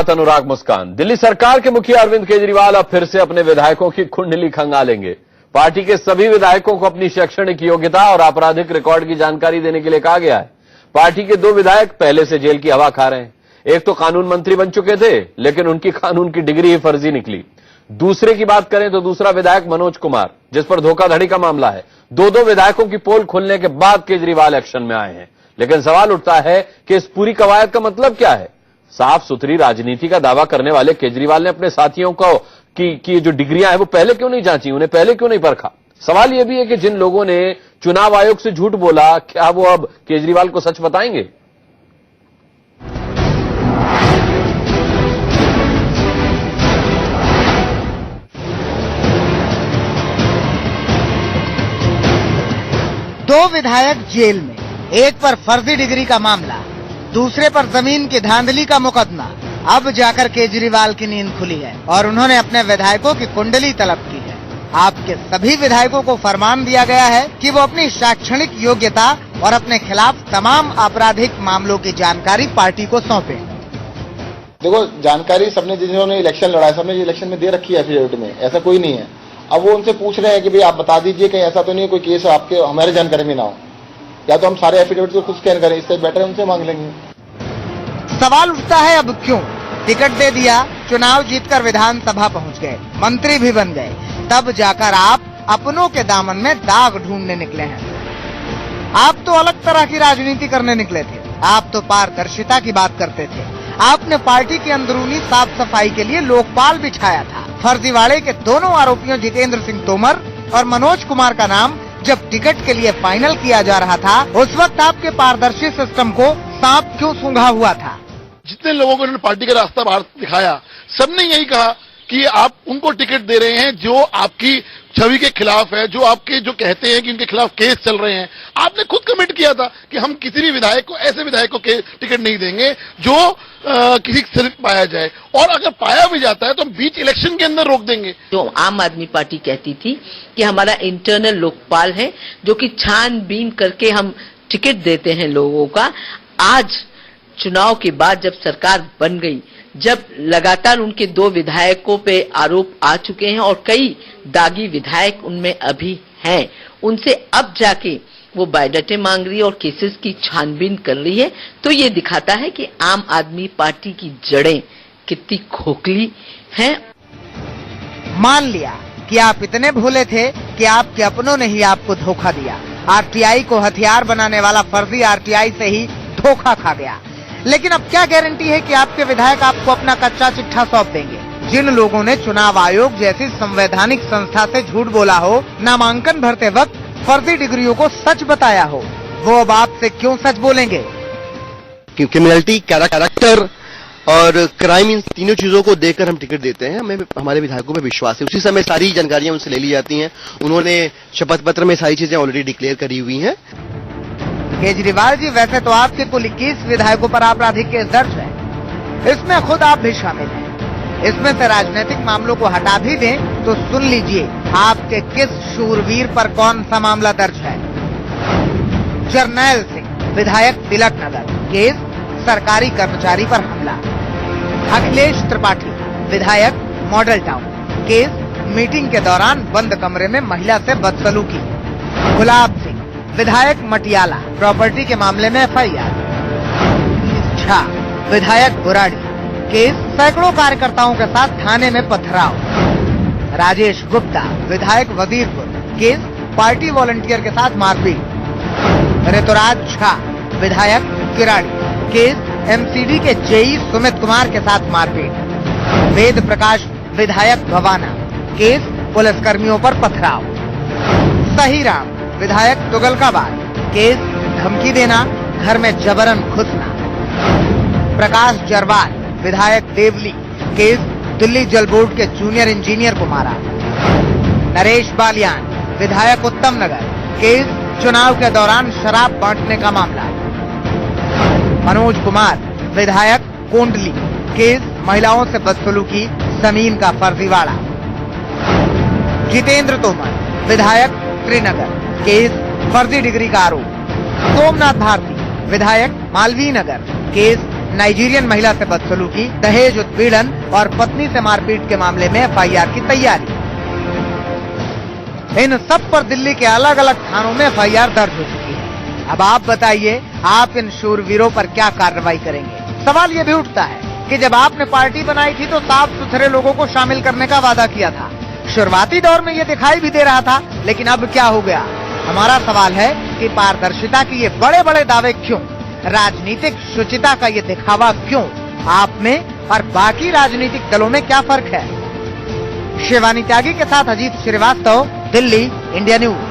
साथ अनुराग मुस्कान। दिल्ली सरकार के मुखिया अरविंद केजरीवाल अब फिर से अपने विधायकों की कुंडली खंगालेंगे। पार्टी के सभी विधायकों को अपनी शैक्षणिक योग्यता और आपराधिक रिकॉर्ड की जानकारी देने के लिए कहा गया है। पार्टी के 2 विधायक पहले से जेल की हवा खा रहे हैं। एक तो कानून मंत्री बन चुके थे, लेकिन उनकी कानून की डिग्री ही फर्जी निकली। दूसरे की बात करें तो दूसरा विधायक मनोज कुमार, जिस पर धोखाधड़ी का मामला है। 2 विधायकों की पोल खुलने के बाद केजरीवाल एक्शन में आए हैं। लेकिन सवाल उठता है कि इस पूरी कवायद का मतलब क्या है। साफ सुथरी राजनीति का दावा करने वाले केजरीवाल ने अपने साथियों को की जो डिग्रियां हैं वो पहले क्यों नहीं जांची, उन्हें पहले क्यों नहीं परखा। सवाल यह भी है कि जिन लोगों ने चुनाव आयोग से झूठ बोला, क्या वो अब केजरीवाल को सच बताएंगे। दो विधायक जेल में, एक पर फर्जी डिग्री का मामला, दूसरे पर जमीन की धांधली का मुकदमा। अब जाकर केजरीवाल की नींद खुली है और उन्होंने अपने विधायकों की कुंडली तलब की है। आपके सभी विधायकों को फरमान दिया गया है कि वो अपनी शैक्षणिक योग्यता और अपने खिलाफ तमाम आपराधिक मामलों की जानकारी पार्टी को सौंपे। देखो, जानकारी सबने, जिन्होंने इलेक्शन लड़ा है, सबने इलेक्शन में दे रखी है एफिडेविट में, ऐसा कोई नहीं है। अब वो उनसे पूछ रहे हैं कि भाई आप बता दीजिए कहीं ऐसा तो नहीं है कोई केस आपके हमारे जानकारी में ना हो, या तो हम सारे एफिडेविट को खुद स्कैन करें, इससे बेटर उनसे मांग लेंगे। सवाल उठता है अब क्यों? टिकट दे दिया, चुनाव जीतकर विधानसभा पहुंच गए, मंत्री भी बन गए, तब जाकर आप अपनों के दामन में दाग ढूंढने निकले हैं। आप तो अलग तरह की राजनीति करने निकले थे। आप तो पारदर्शिता की बात करते थे। आपने पार्टी की अंदरूनी साफ सफाई के लिए लोकपाल बिछाया था। फर्जीवाड़े के दोनों आरोपियों जितेंद्र सिंह तोमर और मनोज कुमार का नाम जब टिकट के लिए फाइनल किया जा रहा था, उस वक्त आपके पारदर्शी सिस्टम को सांप क्यों सूंघा हुआ था? जितने लोगों को उन्होंने पार्टी का रास्ता बाहर दिखाया, सबने यही कहा कि आप उनको टिकट दे रहे हैं जो आपकी छवि के खिलाफ है, जो आपके जो कहते हैं कि उनके खिलाफ केस चल रहे हैं। आपने खुद कमिट किया था कि हम किसी भी विधायक को, ऐसे विधायक को टिकट नहीं देंगे जो किसी से पाया जाए, और अगर पाया भी जाता है तो हम बीच इलेक्शन के अंदर रोक देंगे। जो आम आदमी पार्टी कहती थी कि हमारा इंटरनल लोकपाल है जो कि छानबीन करके हम टिकट देते हैं लोगों का, आज चुनाव के बाद जब सरकार बन गई, जब लगातार उनके 2 विधायकों पे आरोप आ चुके हैं और कई दागी विधायक उनमें अभी हैं, उनसे अब जाके वो बायोडाटे मांग रही है और केसेस की छानबीन कर रही है, तो ये दिखाता है कि आम आदमी पार्टी की जड़ें कितनी खोखली हैं। मान लिया कि आप इतने भोले थे कि आपके अपनों ने ही आपको धोखा दिया। आरटीआई को हथियार बनाने वाला फर्जी आरटीआई से ही धोखा खा गया। लेकिन अब क्या गारंटी है कि आपके विधायक आपको अपना कच्चा चिट्ठा सौंप देंगे? जिन लोगों ने चुनाव आयोग जैसी संवैधानिक संस्था से झूठ बोला हो, नामांकन भरते वक्त फर्जी डिग्रियों को सच बताया हो, वो अब आपसे क्यों सच बोलेंगे? क्रिमिनलिटी, कैरेक्टर और क्राइम, इन तीनों चीजों को देखकर हम टिकट देते हैं। हमें हमारे विधायकों पे विश्वास है। उसी समय सारी जानकारियां उनसे ले ली जाती हैं। उन्होंने शपथ पत्र में सारी चीजें ऑलरेडी डिक्लेयर करी हुई हैं। केजरीवाल जी, वैसे तो आपके कुल 21 विधायकों पर आपराधिक केस दर्ज है, इसमें खुद आप भी शामिल हैं। इसमें से राजनीतिक मामलों को हटा भी दें तो सुन लीजिए आपके किस शूरवीर पर कौन सा मामला दर्ज है। जरनैल सिंह, विधायक तिलक नगर, केस सरकारी कर्मचारी पर हमला। अखिलेश त्रिपाठी, विधायक मॉडल टाउन, केस मीटिंग के दौरान बंद कमरे में महिला से बदसलूकी। गुलाब सिंह, विधायक मटियाला, प्रॉपर्टी के मामले में एफआईआर। झा, विधायक बुराड़ी, केस सैकड़ों कार्यकर्ताओं के साथ थाने में पथराव। राजेश गुप्ता, विधायक वजीरपुर, केस पार्टी वॉलंटियर के साथ मारपीट। ऋतुराज झा, विधायक किराड़ी, केस एमसीडी के जेई सुमित कुमार के साथ मारपीट। वेद प्रकाश, विधायक भवाना, केस पुलिसकर्मियों पर पथराव। सही राम, विधायक तुगलकाबाद, केस धमकी देना, घर में जबरन घुसना। प्रकाश जरवाल, विधायक देवली, केस दिल्ली जल बोर्ड के जूनियर इंजीनियर को मारा। नरेश बालियान, विधायक उत्तम नगर, केस चुनाव के दौरान शराब बांटने का मामला। मनोज कुमार, विधायक कोंडली, केस महिलाओं से बदसलूकी, जमीन का फर्जीवाड़ा। जितेंद्र तोमर, विधायक श्रीनगर, केस फर्जी डिग्री का आरोप। सोमनाथ भारती, विधायक मालवीय नगर, केस नाइजीरियन महिला से बदसलूकी, दहेज उत्पीड़न और पत्नी से मारपीट के मामले में एफआईआर की तैयारी। इन सब पर दिल्ली के अलग अलग थानों में एफआईआर दर्ज हो चुकी है। अब आप बताइए, आप इन शूरवीरों पर क्या कार्रवाई करेंगे? सवाल ये भी उठता है कि जब आपने पार्टी बनाई थी तो साफ सुथरे लोगों को शामिल करने का वादा किया था। शुरुआती दौर में ये दिखाई भी दे रहा था, लेकिन अब क्या हो गया? हमारा सवाल है कि पारदर्शिता के ये बड़े बड़े दावे क्यों? राजनीतिक शुचिता का ये दिखावा क्यों? आप में और बाकी राजनीतिक दलों में क्या फर्क है? शिवानी त्यागी के साथ अजीत श्रीवास्तव, दिल्ली, इंडिया न्यूज।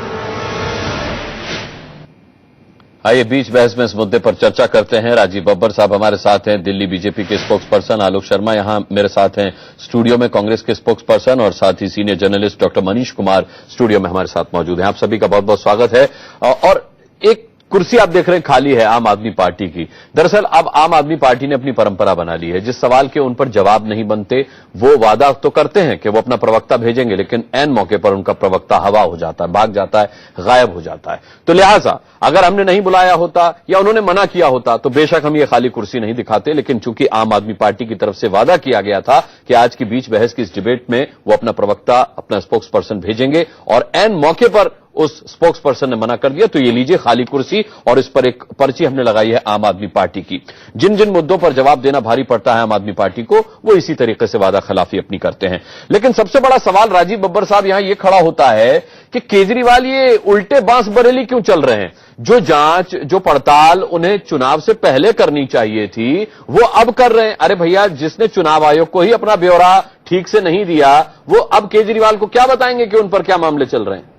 आइए बीच बहस में इस मुद्दे पर चर्चा करते हैं। राजीव बब्बर साहब हमारे साथ हैं, दिल्ली बीजेपी के स्पोक्स पर्सन। आलोक शर्मा यहां मेरे साथ हैं स्टूडियो में, कांग्रेस के स्पोक्स पर्सन, और साथ ही senior journalist doctor Manish Kumar studio में हमारे साथ मौजूद हैं। आप सभी का बहुत बहुत स्वागत है। और एक कुर्सी आप देख रहे हैं खाली है आम आदमी पार्टी की। दरअसल अब आम आदमी पार्टी ने अपनी परंपरा बना ली है, जिस सवाल के उन पर जवाब नहीं बनते वो वादा तो करते हैं कि वो अपना प्रवक्ता भेजेंगे, लेकिन ऐन मौके पर उनका प्रवक्ता हवा हो जाता है, भाग जाता है, गायब हो जाता है। तो लिहाजा अगर हमने नहीं बुलाया होता या उन्होंने मना किया होता तो बेशक हम ये खाली कुर्सी नहीं दिखाते, लेकिन चूंकि आम आदमी पार्टी की तरफ से वादा किया गया था कि आज की बीच बहस की इस डिबेट में वो अपना प्रवक्ता, अपना स्पोक्स पर्सन भेजेंगे, और ऐन मौके पर उस स्पोक्स पर्सन ने मना कर दिया, तो ये लीजिए खाली कुर्सी, और इस पर एक पर्ची हमने लगाई है आम आदमी पार्टी की। जिन जिन मुद्दों पर जवाब देना भारी पड़ता है आम आदमी पार्टी को, वो इसी तरीके से वादा खिलाफी अपनी करते हैं। लेकिन सबसे बड़ा सवाल राजीव बब्बर साहब यहां ये खड़ा होता है कि केजरीवाल ये उल्टे बांस बरेली क्यों चल रहे हैं? जो जांच, जो पड़ताल उन्हें चुनाव से पहले करनी चाहिए थी, वो अब कर रहे हैं। अरे भैया, जिसने चुनाव आयोग को ही अपना ब्यौरा ठीक से नहीं दिया, वो अब केजरीवाल को क्या बताएंगे कि उन पर क्या मामले चल रहे हैं?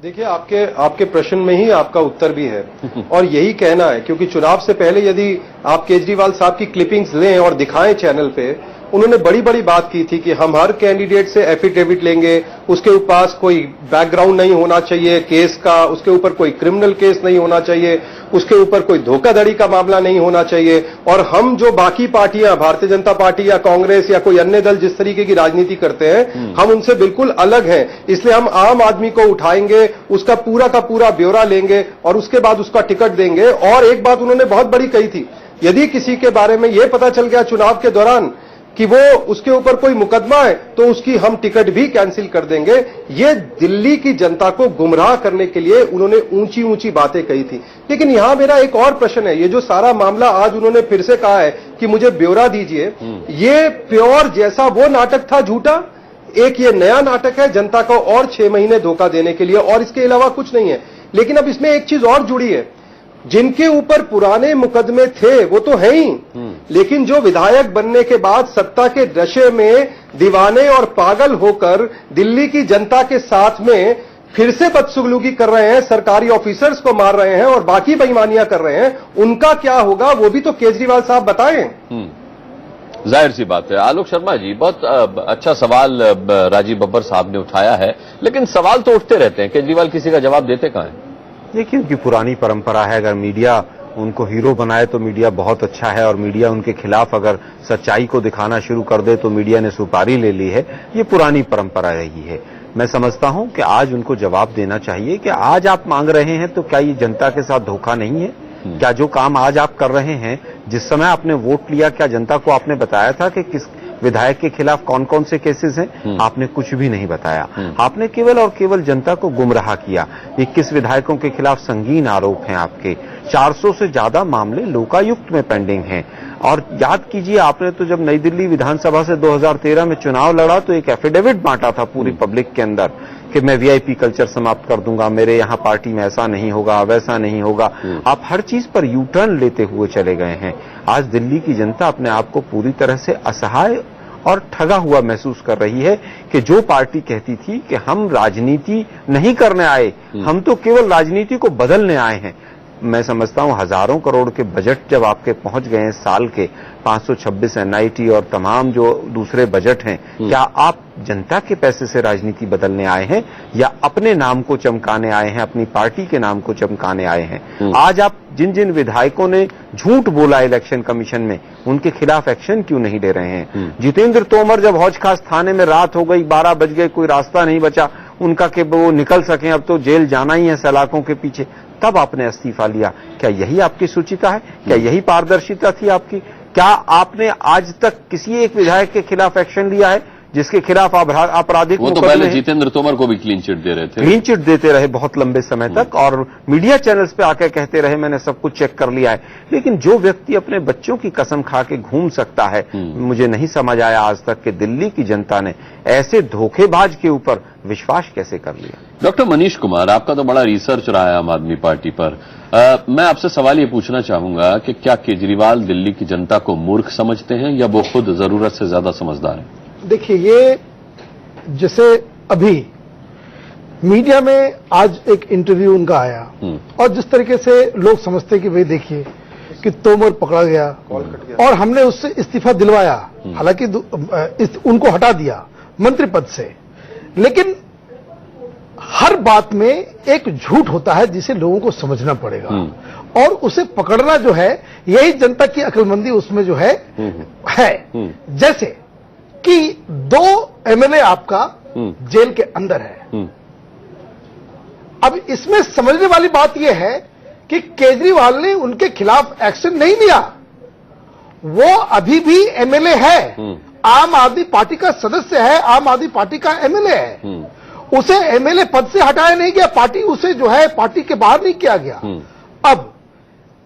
देखिए, आपके प्रश्न में ही आपका उत्तर भी है, और यही कहना है, क्योंकि चुनाव से पहले यदि आप केजरीवाल साहब की क्लिपिंग्स लें और दिखाएं चैनल पे, उन्होंने बड़ी बड़ी बात की थी कि हम हर कैंडिडेट से एफिडेविट लेंगे, उसके पास कोई बैकग्राउंड नहीं होना चाहिए केस का, उसके ऊपर कोई क्रिमिनल केस नहीं होना चाहिए, उसके ऊपर कोई धोखाधड़ी का मामला नहीं होना चाहिए, और हम जो बाकी पार्टियां, भारतीय जनता पार्टी या कांग्रेस या कोई अन्य दल जिस तरीके की राजनीति करते हैं, हम उनसे बिल्कुल अलग हैं, इसलिए हम आम आदमी को उठाएंगे, उसका पूरा का पूरा ब्यौरा लेंगे और उसके बाद उसका टिकट देंगे। और एक बात उन्होंने बहुत बड़ी कही थी, यदि किसी के बारे में यह पता चल गया चुनाव के दौरान कि वो उसके ऊपर कोई मुकदमा है, तो उसकी हम टिकट भी कैंसिल कर देंगे। ये दिल्ली की जनता को गुमराह करने के लिए उन्होंने ऊंची ऊंची बातें कही थी। लेकिन यहां मेरा एक और प्रश्न है, ये जो सारा मामला आज उन्होंने फिर से कहा है कि मुझे ब्यौरा दीजिए, ये प्योर जैसा वो नाटक था झूठा, एक ये नया नाटक है जनता को और 6 महीने धोखा देने के लिए, और इसके अलावा कुछ नहीं है। लेकिन अब इसमें एक चीज और जुड़ी है, जिनके ऊपर पुराने मुकदमे थे वो तो है ही, लेकिन जो विधायक बनने के बाद सत्ता के नशे में दीवाने और पागल होकर दिल्ली की जनता के साथ में फिर से बदसलूकी कर रहे हैं, सरकारी ऑफिसर्स को मार रहे हैं और बाकी बेईमानियां कर रहे हैं, उनका क्या होगा वो भी तो केजरीवाल साहब बताएं। जाहिर सी बात है। आलोक शर्मा जी, बहुत अच्छा सवाल राजीव बब्बर साहब ने उठाया है, लेकिन सवाल तो उठते रहते हैं, केजरीवाल किसी का जवाब देते कहां हैं? देखिए, उनकी पुरानी परंपरा है, अगर मीडिया उनको हीरो बनाए तो मीडिया बहुत अच्छा है, और मीडिया उनके खिलाफ अगर सच्चाई को दिखाना शुरू कर दे तो मीडिया ने सुपारी ले ली है। ये पुरानी परंपरा रही है। मैं समझता हूं कि आज उनको जवाब देना चाहिए कि आज आप मांग रहे हैं तो क्या ये जनता के साथ धोखा नहीं है? क्या जो काम आज आप कर रहे हैं, जिस समय आपने वोट लिया, क्या जनता को आपने बताया था कि किस विधायक के खिलाफ कौन कौन से केसेस हैं? आपने कुछ भी नहीं बताया। आपने केवल और केवल जनता को गुमराह किया। 21 विधायकों के खिलाफ संगीन आरोप हैं आपके, 400 से ज्यादा मामले लोकायुक्त में पेंडिंग हैं। और याद कीजिए, आपने तो जब नई दिल्ली विधानसभा से 2013 में चुनाव लड़ा तो एक एफिडेविट बांटा था पूरी पब्लिक के अंदर कि मैं वीआईपी कल्चर समाप्त कर दूंगा, मेरे यहां पार्टी में ऐसा नहीं होगा, वैसा नहीं होगा। आप हर चीज पर यू टर्न लेते हुए चले गए हैं। आज दिल्ली की जनता अपने आप को पूरी तरह से असहाय और ठगा हुआ महसूस कर रही है कि जो पार्टी कहती थी कि हम राजनीति नहीं करने आए, हम तो केवल राजनीति को बदलने आए हैं। मैं समझता हूं हजारों करोड़ के बजट जब आपके पहुंच गए हैं साल के, 526 एनआईटी और तमाम जो दूसरे बजट हैं, क्या आप जनता के पैसे से राजनीति बदलने आए हैं या अपने नाम को चमकाने आए हैं, अपनी पार्टी के नाम को चमकाने आए हैं? आज आप जिन जिन विधायकों ने झूठ बोला इलेक्शन कमीशन में, उनके खिलाफ एक्शन क्यों नहीं ले रहे हैं? जितेंद्र तोमर जब हौज खास थाने में रात हो गई, 12 बज गए, कोई रास्ता नहीं बचा, उनका कि वो निकल सकें, अब तो जेल जाना ही है सलाखों के पीछे, तब आपने इस्तीफा लिया। क्या यही आपकी सुचिता है? क्या यही पारदर्शिता थी आपकी? क्या आपने आज तक किसी एक विधायक के खिलाफ एक्शन लिया है जिसके खिलाफ आपराधिक वो तो पहले जितेंद्र तोमर को भी क्लीन चिट दे रहे थे, क्लीन चिट देते रहे बहुत लंबे समय तक, और मीडिया चैनल्स पे आके कहते रहे मैंने सब कुछ चेक कर लिया है। लेकिन जो व्यक्ति अपने बच्चों की कसम खा के घूम सकता है, मुझे नहीं समझ आया आज तक कि दिल्ली की जनता ने ऐसे धोखेबाज के ऊपर विश्वास कैसे कर लिया। डॉक्टर मनीष कुमार, आपका तो बड़ा रिसर्च रहा है आम आदमी पार्टी पर। मैं आपसे सवाल ये पूछना चाहूंगा कि क्या केजरीवाल दिल्ली की जनता को मूर्ख समझते हैं या वो खुद जरूरत से ज्यादा समझदार हैं? देखिए, ये जैसे अभी मीडिया में आज एक इंटरव्यू उनका आया और जिस तरीके से लोग समझते कि भाई देखिए कि तोमर पकड़ा गया और हमने उससे इस्तीफा दिलवाया, हालांकि उनको हटा दिया मंत्री पद से, लेकिन हर बात में एक झूठ होता है जिसे लोगों को समझना पड़ेगा और उसे पकड़ना जो है, यही जनता की अक्लमंदी उसमें जो है जैसे कि 2 एमएलए आपका जेल के अंदर है। अब इसमें समझने वाली बात यह है कि केजरीवाल ने उनके खिलाफ एक्शन नहीं लिया, वो अभी भी एमएलए है, आम आदमी पार्टी का सदस्य है, आम आदमी पार्टी का एमएलए है, उसे एमएलए पद से हटाया नहीं गया, पार्टी उसे जो है पार्टी के बाहर नहीं किया गया।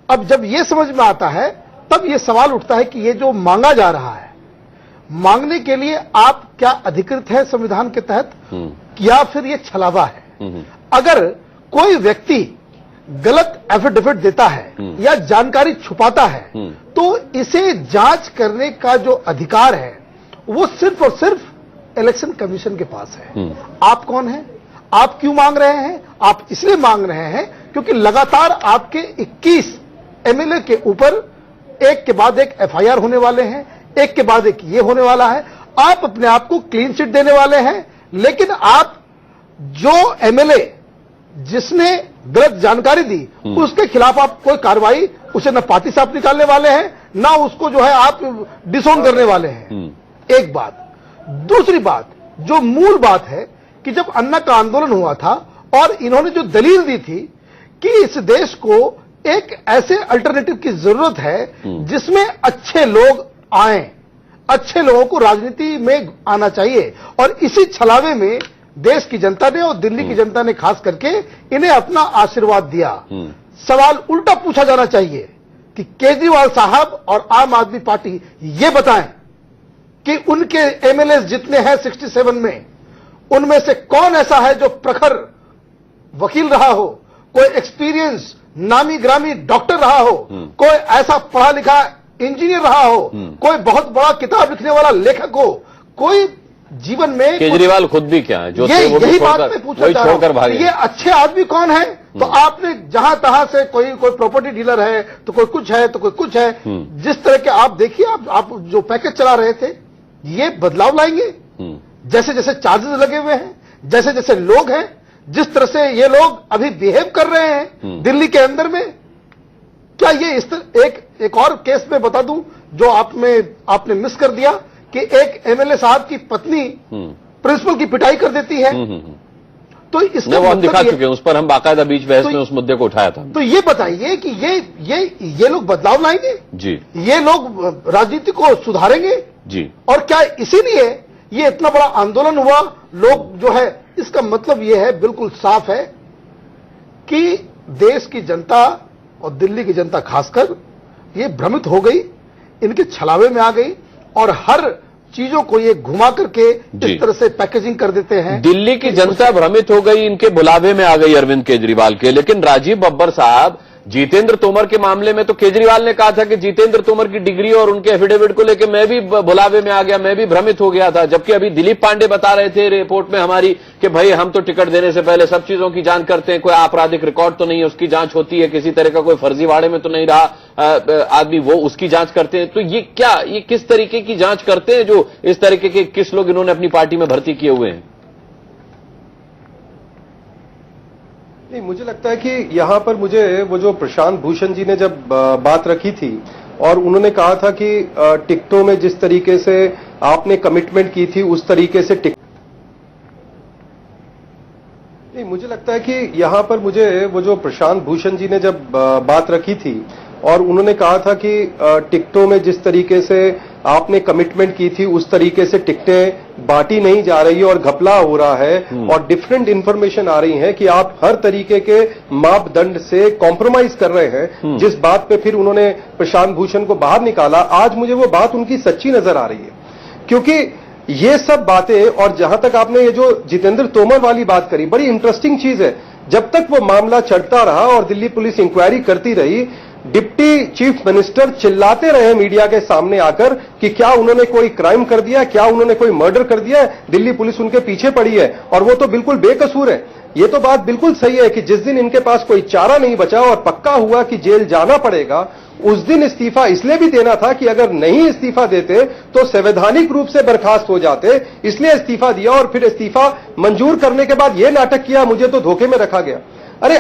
अब जब ये समझ में आता है तब ये सवाल उठता है कि ये जो मांगा जा रहा है, मांगने के लिए आप क्या अधिकृत है संविधान के तहत या फिर ये छलावा है? अगर कोई व्यक्ति गलत एफिडेविट देता है या जानकारी छुपाता है तो इसे जांच करने का जो अधिकार है वो सिर्फ और सिर्फ इलेक्शन कमीशन के पास है। आप कौन हैं? आप क्यों मांग रहे हैं? आप इसलिए मांग रहे हैं क्योंकि लगातार आपके 21 एमएलए के ऊपर एक के बाद एक एफआईआर होने वाले हैं, एक के बाद एक ये होने वाला है। आप अपने आप को क्लीन चिट देने वाले हैं, लेकिन आप जो एमएलए जिसने गलत जानकारी दी उसके खिलाफ आप कोई कार्रवाई, उसे न पार्टी से आप निकालने वाले हैं ना उसको जो है आप डिसोन करने वाले हैं। एक बात। दूसरी बात, जो मूल बात है कि जब अन्ना का आंदोलन हुआ था और इन्होंने जो दलील दी थी कि इस देश को एक ऐसे अल्टरनेटिव की जरूरत है जिसमें अच्छे लोग आए, अच्छे लोगों को राजनीति में आना चाहिए, और इसी छलावे में देश की जनता ने और दिल्ली की जनता ने खास करके इन्हें अपना आशीर्वाद दिया। सवाल उल्टा पूछा जाना चाहिए कि केजरीवाल साहब और आम आदमी पार्टी ये बताएं कि उनके एमएलए जितने हैं 67 में, उनमें से कौन ऐसा है जो प्रखर वकील रहा हो, कोई एक्सपीरियंस नामी ग्रामी डॉक्टर रहा हो, कोई ऐसा पढ़ा लिखा इंजीनियर रहा हो, कोई बहुत बड़ा किताब लिखने वाला लेखक हो, कोई जीवन में केजरीवाल खुद भी क्या है जो यही बात मैं पूछना चाह रहा हूं, ये अच्छे आदमी कौन है? तो आपने जहां तहां से कोई प्रॉपर्टी डीलर है तो कोई कुछ है तो कोई कुछ है, जिस तरह के आप देखिए, आप जो पैकेज चला रहे थे, ये बदलाव लाएंगे? जैसे जैसे चार्जेस लगे हुए हैं, जैसे जैसे लोग हैं, जिस तरह से ये लोग अभी बिहेव कर रहे हैं दिल्ली के अंदर में, क्या ये इस तरह एक और केस में बता दूं जो आपने मिस कर दिया कि एक एमएलए साहब की पत्नी प्रिंसिपल की पिटाई कर देती है। तो इसका वो हम दिखा चुके हैं, उस पर हम बाकायदा बीच बहस में उस मुद्दे को उठाया था। तो ये बताइए कि ये लोग बदलाव लाएंगे जी, ये लोग राजनीति को सुधारेंगे जी, और क्या इसीलिए ये इतना बड़ा आंदोलन हुआ? लोग जो है, इसका मतलब ये है, बिल्कुल साफ है कि देश की जनता और दिल्ली की जनता खासकर ये भ्रमित हो गई, इनके छलावे में आ गई और हर चीजों को ये घुमा करके इस तरह से पैकेजिंग कर देते हैं। दिल्ली की जनता भ्रमित हो गई, इनके बुलावे में आ गई अरविंद केजरीवाल के। लेकिन राजीव बब्बर साहब, जितेंद्र तोमर के मामले में तो केजरीवाल ने कहा था कि जितेंद्र तोमर की डिग्री और उनके एफिडेविट को लेकर मैं भी बुलावे में आ गया, मैं भी भ्रमित हो गया था। जबकि अभी दिलीप पांडे बता रहे थे रिपोर्ट में हमारी कि भाई हम तो टिकट देने से पहले सब चीजों की जांच करते हैं, कोई आपराधिक रिकॉर्ड तो नहीं है, उसकी जांच होती है, किसी तरह का कोई फर्जीवाड़े में तो नहीं रहा आदमी, वो उसकी जांच करते हैं। तो ये किस तरीके की जांच करते हैं जो इस तरीके के किस लोग इन्होंने अपनी पार्टी में भर्ती किए हुए हैं? नहीं, मुझे लगता है कि यहां पर मुझे वो जो प्रशांत भूषण जी ने जब बात रखी थी और उन्होंने कहा था कि टिकटों में जिस तरीके से आपने कमिटमेंट की थी उस तरीके से नहीं, मुझे लगता है कि यहाँ पर मुझे वो जो प्रशांत भूषण जी ने जब बात रखी थी और उन्होंने कहा था कि टिकटों में जिस तरीके से आपने कमिटमेंट की थी उस तरीके से टिकटें बांटी नहीं जा रही है और घपला हो रहा है और डिफरेंट इंफॉर्मेशन आ रही है कि आप हर तरीके के मापदंड से कॉम्प्रोमाइज कर रहे हैं, जिस बात पे फिर उन्होंने प्रशांत भूषण को बाहर निकाला, आज मुझे वो बात उनकी सच्ची नजर आ रही है। क्योंकि ये सब बातें, और जहां तक आपने ये जो जितेंद्र तोमर वाली बात करी, बड़ी इंटरेस्टिंग चीज है। जब तक वो मामला चढ़ता रहा और दिल्ली पुलिस इंक्वायरी करती रही, डिप्टी चीफ मिनिस्टर चिल्लाते रहे मीडिया के सामने आकर कि क्या उन्होंने कोई क्राइम कर दिया, क्या उन्होंने कोई मर्डर कर दिया है, दिल्ली पुलिस उनके पीछे पड़ी है और वो तो बिल्कुल बेकसूर है। ये तो बात बिल्कुल सही है कि जिस दिन इनके पास कोई चारा नहीं बचा और पक्का हुआ कि जेल जाना पड़ेगा, उस दिन इस्तीफा इसलिए भी देना था कि अगर नहीं इस्तीफा देते तो संवैधानिक रूप से बर्खास्त हो जाते, इसलिए इस्तीफा दिया और फिर इस्तीफा मंजूर करने के बाद यह नाटक किया, मुझे तो धोखे में रखा गया। अरे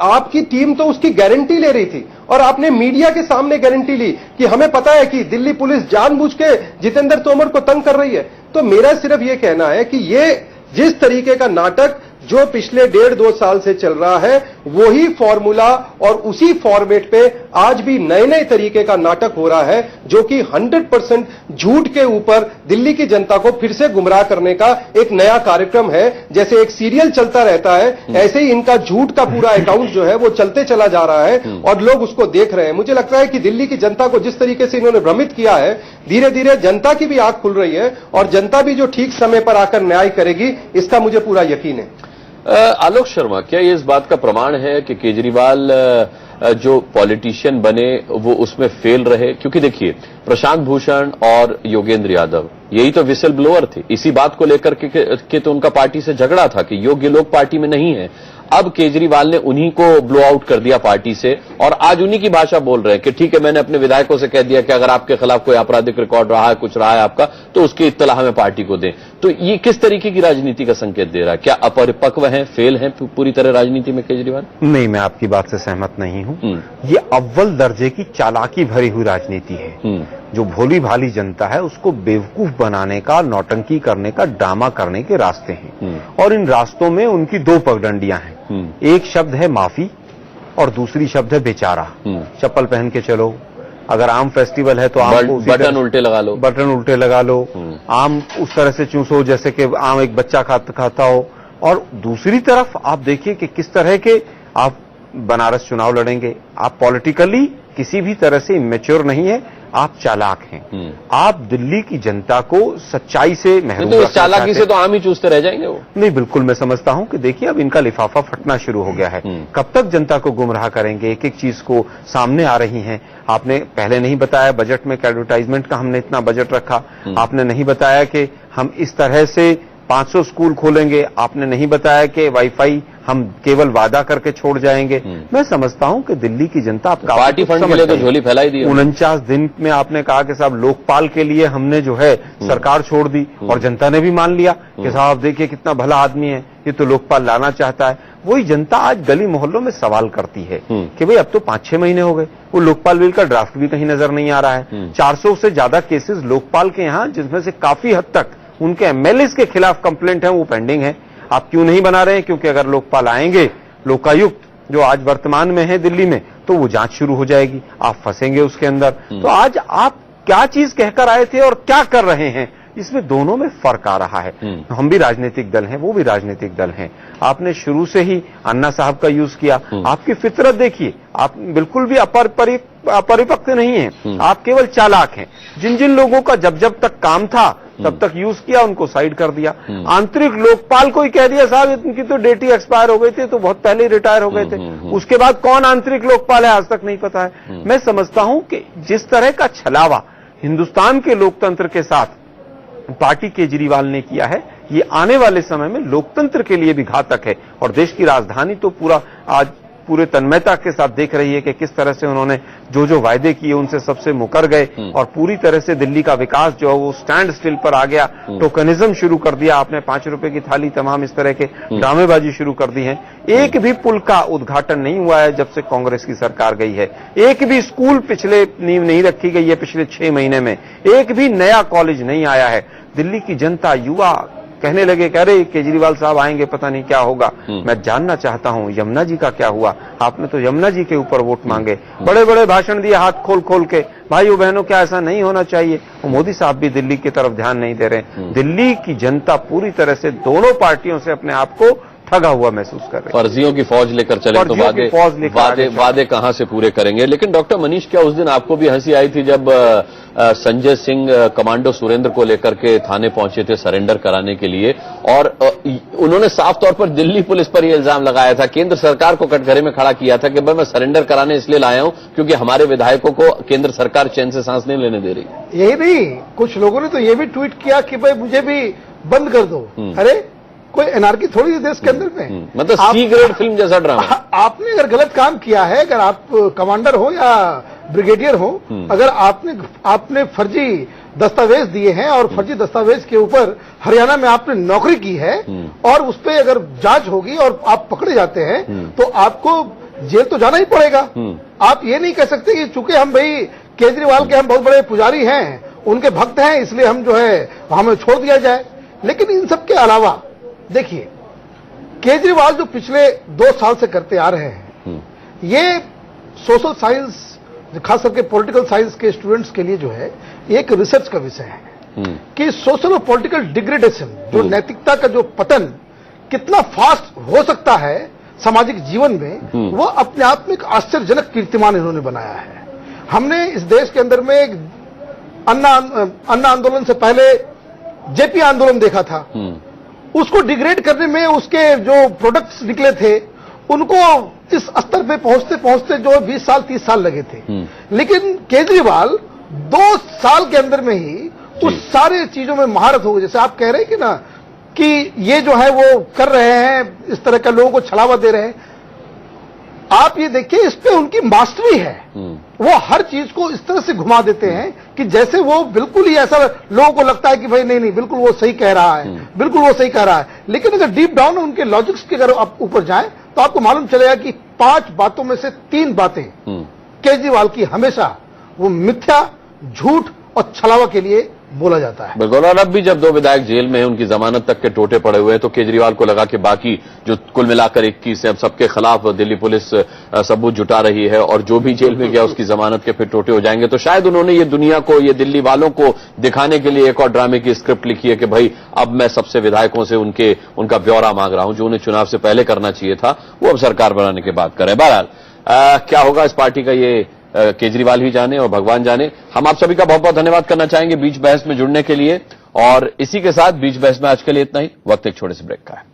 आपकी टीम तो उसकी गारंटी ले रही थी और आपने मीडिया के सामने गारंटी ली कि हमें पता है कि दिल्ली पुलिस जानबूझ के जितेंद्र तोमर को तंग कर रही है। तो मेरा सिर्फ यह कहना है कि ये जिस तरीके का नाटक जो पिछले 1.5-2 साल से चल रहा है, वही फॉर्मूला और उसी फॉर्मेट पे आज भी नए नए तरीके का नाटक हो रहा है, जो कि 100% झूठ के ऊपर दिल्ली की जनता को फिर से गुमराह करने का एक नया कार्यक्रम है। जैसे एक सीरियल चलता रहता है, ऐसे ही इनका झूठ का पूरा अकाउंट जो है वो चलते चला जा रहा है और लोग उसको देख रहे हैं। मुझे लगता है कि दिल्ली की जनता को जिस तरीके से इन्होंने भ्रमित किया है, धीरे धीरे जनता की भी आंख खुल रही है और जनता भी जो ठीक समय पर आकर न्याय करेगी, इसका मुझे पूरा यकीन है। आलोक शर्मा, क्या ये इस बात का प्रमाण है कि केजरीवाल जो पॉलिटिशियन बने वो उसमें फेल रहे? क्योंकि देखिए, प्रशांत भूषण और योगेंद्र यादव यही तो विसल ब्लोअर थे। इसी बात को लेकर के तो उनका पार्टी से झगड़ा था कि योग्य लोग पार्टी में नहीं है। अब केजरीवाल ने उन्हीं को ब्लो आउट कर दिया पार्टी से और आज उन्हीं की भाषा बोल रहे हैं कि ठीक है, मैंने अपने विधायकों से कह दिया कि अगर आपके खिलाफ कोई आपराधिक रिकॉर्ड रहा है, कुछ रहा है आपका, तो उसकी इत्तला हमें पार्टी को दें। तो ये किस तरीके की राजनीति का संकेत दे रहा है? क्या अपरिपक्व हैं, फेल हैं पूरी तरह राजनीति में केजरीवाल? नहीं, मैं आपकी बात से सहमत नहीं हूं। ये अव्वल दर्जे की चालाकी भरी हुई राजनीति है। जो भोली भाली जनता है उसको बेवकूफ बनाने का, नौटंकी करने का, ड्रामा करने के रास्ते हैं और इन रास्तों में उनकी दो पगडंडियां हैं। एक शब्द है माफी और दूसरी शब्द है बेचारा। चप्पल पहन के चलो, अगर आम फेस्टिवल है तो आम को बटन उल्टे लगा लो, बटन उल्टे लगा लो, आम उस तरह से चूसो जैसे कि आम एक बच्चा खाता हो। और दूसरी तरफ आप देखिए कि किस तरह के आप बनारस चुनाव लड़ेंगे। आप पॉलिटिकली किसी भी तरह से इमेच्योर नहीं है, आप चालाक हैं। आप दिल्ली की जनता को सच्चाई से महरूम तो इस चालाकी से तो आम ही चूसते रह जाएंगे वो। नहीं, बिल्कुल मैं समझता हूं कि देखिए अब इनका लिफाफा फटना शुरू हो गया है। कब तक जनता को गुमराह करेंगे? एक एक चीज को सामने आ रही हैं। आपने पहले नहीं बताया बजट में एडवर्टाइजमेंट का हमने इतना बजट रखा, आपने नहीं बताया कि हम इस तरह से 500 स्कूल खोलेंगे, आपने नहीं बताया कि वाईफाई हम केवल वादा करके छोड़ जाएंगे। मैं समझता हूं कि दिल्ली की जनता आपका पार्टी फंड के लिए तो झोली फैलाई दी। 49 दिन में आपने कहा कि साहब लोकपाल के लिए हमने जो है सरकार छोड़ दी और जनता ने भी मान लिया कि साहब देखिए कितना भला आदमी है, ये तो लोकपाल लाना चाहता है। वही जनता आज गली मोहल्लों में सवाल करती है कि भाई अब तो 5-6 महीने हो गए, वो लोकपाल बिल का ड्राफ्ट भी कहीं नजर नहीं आ रहा है। 400 से ज्यादा केसेस लोकपाल के यहाँ, जिसमें से काफी हद तक उनके एमएलए के खिलाफ कंप्लेंट है, वो पेंडिंग है। आप क्यों नहीं बना रहे हैं? क्योंकि अगर लोकपाल आएंगे, लोकायुक्त जो आज वर्तमान में है दिल्ली में, तो वो जांच शुरू हो जाएगी, आप फंसेंगे उसके अंदर। तो आज आप क्या चीज कहकर आए थे और क्या कर रहे हैं, इसमें दोनों में फर्क आ रहा है। हम भी राजनीतिक दल हैं, वो भी राजनीतिक दल हैं। आपने शुरू से ही अन्ना साहब का यूज किया। आपकी फितरत देखिए, आप बिल्कुल भी अपरिपक्व नहीं हैं, आप केवल चालाक हैं। जिन जिन लोगों का जब जब तक काम था तब तक यूज किया, उनको साइड कर दिया। आंतरिक लोकपाल को ही कह दिया साहब इनकी तो डेट ही एक्सपायर हो गई थी, तो बहुत पहले ही रिटायर हो गए थे। उसके बाद कौन आंतरिक लोकपाल है आज तक नहीं पता है। मैं समझता हूं कि जिस तरह का छलावा हिंदुस्तान के लोकतंत्र के साथ पार्टी केजरीवाल ने किया है, ये आने वाले समय में लोकतंत्र के लिए भी घातक है। और देश की राजधानी तो आज पूरे तन्मयता के साथ देख रही है कि किस तरह से उन्होंने जो जो वायदे किए उनसे सबसे मुकर गए और पूरी तरह से दिल्ली का विकास जो है वो स्टैंड स्टिल पर आ गया। टोकनिज्म शुरू कर दिया आपने, 5 रुपए की थाली, तमाम इस तरह के ड्रामेबाजी शुरू कर दी है। एक भी पुल का उद्घाटन नहीं हुआ है जब से कांग्रेस की सरकार गई है। एक भी स्कूल पिछले नींव नहीं रखी गई है पिछले 6 महीने में। एक भी नया कॉलेज नहीं आया है। दिल्ली की जनता, युवा कहने लगे कि अरे केजरीवाल साहब आएंगे, पता नहीं क्या होगा। मैं जानना चाहता हूं यमुना जी का क्या हुआ। आपने तो यमुना जी के ऊपर वोट मांगे, बड़े बड़े भाषण दिए हाथ खोल खोल के, भाइयों बहनों क्या ऐसा नहीं होना चाहिए। और मोदी साहब भी दिल्ली की तरफ ध्यान नहीं दे रहे। दिल्ली की जनता पूरी तरह से दोनों पार्टियों से अपने आप को ठगा हुआ महसूस कर रहे हैं। फर्जियों की फौज लेकर चले तो वादे कहां से पूरे करेंगे। लेकिन डॉक्टर मनीष, क्या उस दिन आपको भी हंसी आई थी जब संजय सिंह कमांडो सुरेंद्र को लेकर के थाने पहुंचे थे सरेंडर कराने के लिए, और उन्होंने साफ तौर पर दिल्ली पुलिस पर यह इल्जाम लगाया था, केंद्र सरकार को कटघरे में खड़ा किया था कि भाई मैं सरेंडर कराने इसलिए लाया हूं क्योंकि हमारे विधायकों को केंद्र सरकार चैन से सांस नहीं लेने दे रही। यही नहीं, कुछ लोगों ने तो ये भी ट्वीट किया कि भाई मुझे भी बंद कर दो। अरे कोई एनआरकी थोड़ी है देश के अंदर में। मतलब सी ग्रेड फिल्म जैसा ड्रामा। आपने अगर गलत काम किया है, अगर आप कमांडर हो या ब्रिगेडियर हो, अगर आपने फर्जी दस्तावेज दिए हैं और फर्जी दस्तावेज के ऊपर हरियाणा में आपने नौकरी की है और उस पर अगर जांच होगी और आप पकड़े जाते हैं तो आपको जेल तो जाना ही पड़ेगा। आप ये नहीं कह सकते कि चूंकि हम भाई केजरीवाल के हम बहुत बड़े पुजारी हैं, उनके भक्त हैं, इसलिए हम जो है हमें छोड़ दिया जाए। लेकिन इन सब के अलावा देखिए, केजरीवाल जो पिछले 2 साल से करते आ रहे हैं, ये सोशल साइंस, खास करके पॉलिटिकल साइंस के स्टूडेंट्स के लिए जो है एक रिसर्च का विषय है कि सोशल और पॉलिटिकल डिग्रेडेशन, जो नैतिकता का जो पतन कितना फास्ट हो सकता है सामाजिक जीवन में, वो अपने आप में एक आश्चर्यजनक कीर्तिमान इन्होंने बनाया है। हमने इस देश के अंदर में अन्ना आंदोलन से पहले जेपी आंदोलन देखा था। उसको डिग्रेड करने में उसके जो प्रोडक्ट्स निकले थे उनको इस स्तर पे पहुंचते पहुंचते जो 20 साल 30 साल लगे थे। लेकिन केजरीवाल 2 साल के अंदर में ही उस सारे चीजों में महारत हो गई। जैसे आप कह रहे हैं कि ना कि ये जो है वो कर रहे हैं, इस तरह का लोगों को छलावा दे रहे हैं, आप ये देखिए इस पे उनकी मास्टरी है। वो हर चीज को इस तरह से घुमा देते हैं कि जैसे वो बिल्कुल ही ऐसा लोगों को लगता है कि भाई नहीं बिल्कुल वो सही कह रहा है, बिल्कुल वो सही कह रहा है। लेकिन अगर डीप डाउन उनके लॉजिक्स के अगर आप ऊपर जाएं तो आपको मालूम चलेगा कि 5 बातों में से 3 बातें केजरीवाल की हमेशा वो मिथ्या, झूठ और छलावा के लिए बोला जाता है। बिल्कुल। और अब भी जब 2 विधायक जेल में हैं, उनकी जमानत तक के टोटे पड़े हुए हैं, तो केजरीवाल को लगा कि बाकी जो कुल मिलाकर 21 है, अब सबके खिलाफ दिल्ली पुलिस सबूत जुटा रही है और जो भी जेल में गया उसकी जमानत के फिर टोटे हो जाएंगे। तो शायद उन्होंने ये दुनिया को, ये दिल्ली वालों को दिखाने के लिए एक और ड्रामे की स्क्रिप्ट लिखी है कि भाई अब मैं सबसे विधायकों से उनका ब्यौरा मांग रहा हूं, जो उन्हें चुनाव से पहले करना चाहिए था वो अब सरकार बनाने के बाद करें। बहरहाल क्या होगा इस पार्टी का, ये केजरीवाल ही जाने और भगवान जाने। हम आप सभी का बहुत बहुत धन्यवाद करना चाहेंगे बीच बहस में जुड़ने के लिए, और इसी के साथ बीच बहस में आज के लिए इतना ही। वक्त एक छोटे से ब्रेक का है।